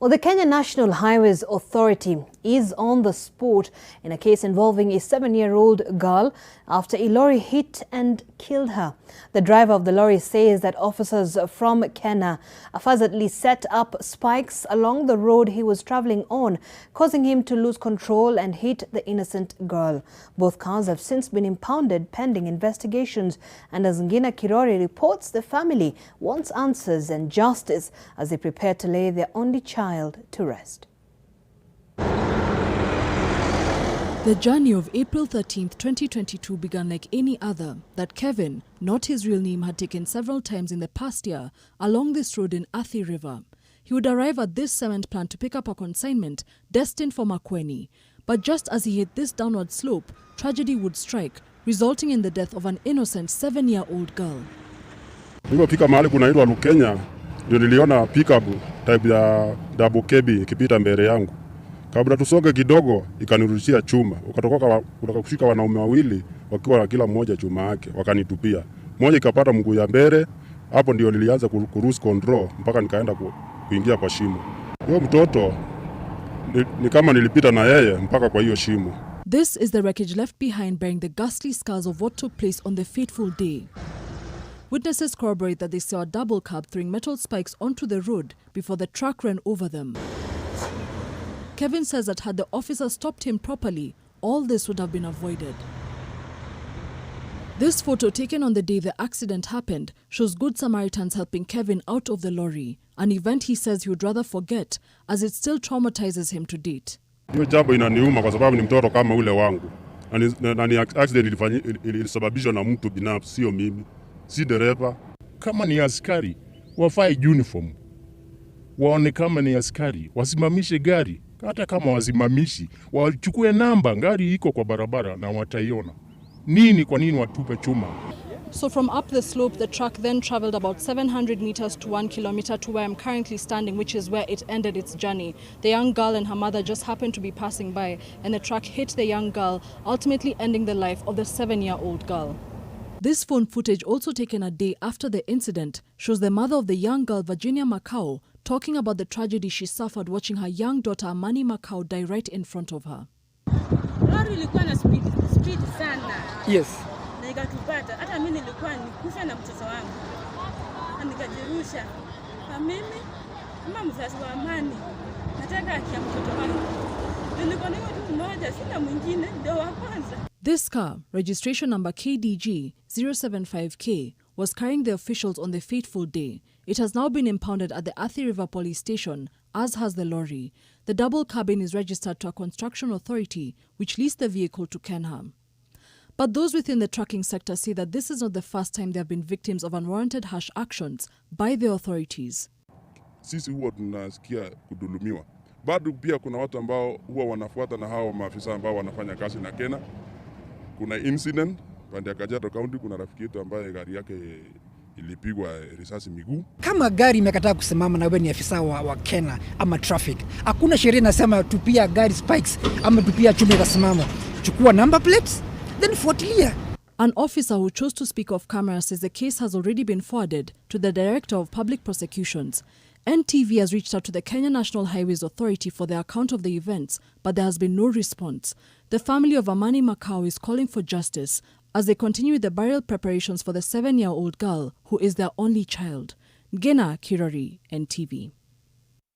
Well, the Kenya National Highways Authority is on the spot in a case involving a 7-year-old girl after a lorry hit and killed her. The driver of the lorry says that officers from Kenha allegedly set up spikes along the road he was traveling on, causing him to lose control and hit the innocent girl. Both cars have since been impounded pending investigations, and as Kenha Kirori reports, the family wants answers and justice as they prepare to lay their only child to rest. The journey of April 13, 2022 began like any other that Kevin, not his real name, had taken several times in the past year along this road in Athi River. He would arrive at this cement plant to pick up a consignment destined for Makueni. But just as he hit this downward slope, tragedy would strike, resulting in the death of an innocent 7-year-old girl. Nilipofika mahali kunaitwa Kenya, ndio niliona pickup type ya double cab ikipita mbele yangu. Kabla tusonge kidogo ikanirushia chuma. Ukatoka kushika wanaume wawili wakiwa na kila mmoja chuma yake, wakanitupia. Mmoja ikapata mguu ya mbele, hapo ndio nilianza cruise control mpaka nikaenda kuingia kwa shimo. Huyo mtoto ni kama nilipita na yeye mpaka kwa hiyo shimo. This is the wreckage left behind bearing the ghastly scars of what took place on the fateful day. Witnesses corroborate that they saw a double cab throwing metal spikes onto the road before the truck ran over them. Kevin says that had the officer stopped him properly, all this would have been avoided. This photo, taken on the day the accident happened, shows Good Samaritans helping Kevin out of the lorry, an event he says he would rather forget as it still traumatizes him to date. Hiyo jambo inaniuma kwa sababu ni mtoto kama ule wangu. Na ni accident ilisababishwa na mtu binafsi, sio mimi. Si dereva. Kama ni askari, wafae uniform. Waone kama ni askari, wasimamishe gari. Hata kama wasimamishi, wachukue namba, gari iko kwa barabara na wataiona. Kwa nini watupe chuma? So from up the slope, the truck then traveled about 700 meters to 1 kilometer to where I'm currently standing, which is where it ended its journey. The young girl and her mother just happened to be passing by, and the truck hit the young girl, ultimately ending the life of the 7-year-old girl. This phone footage, also taken a day after the incident, shows the mother of the young girl, Virginia Macau, talking about the tragedy she suffered watching her young daughter, Amani Macau, die right in front of her. Lori ilikuwa na speed sana. Yes. Na ikatupata. Hata mimi nilikuwa nikufa na mtoto wangu. Na nikajirusha. Na mimi kama mzazi wa Amani nataka haki ya mtoto wangu. Nilikuwa na mtu mmoja, sina mwingine, ndio wa kwanza. This car, registration number KDG 075K, was carrying the officials on the fateful day. It has now been impounded at the Athi River police station, as has the lorry. The double cabin is registered to a construction authority, which leased the vehicle to Kenha. But those within the trucking sector say that this is not the first time they have been victims of unwarranted harsh actions by the authorities. Sisi huwa tunasikia kudhulumiwa. Bado pia kuna watu ambao huwa wanafuata na hao maafisa ambao wanafanya kazi na Kenha. Kuna incident pande ya Kajiado County, kuna rafiki yetu ambaye gari yake ilipigwa risasi miguu. Kama gari imekataa kusimama na wewe ni afisa wa Kenha ama traffic, hakuna sheria inasema tupia gari spikes ama tupia chuma ikasimama. Chukua number plates, then fuatilia. An officer who chose to speak off camera says the case has already been forwarded to the Director of Public Prosecutions. NTV has reached out to the Kenya National Highways Authority for their account of the events, but there has been no response. The family of Amani Macau is calling for justice as they continue with the burial preparations for the 7-year-old girl who is their only child. Kenha Kirori, NTV.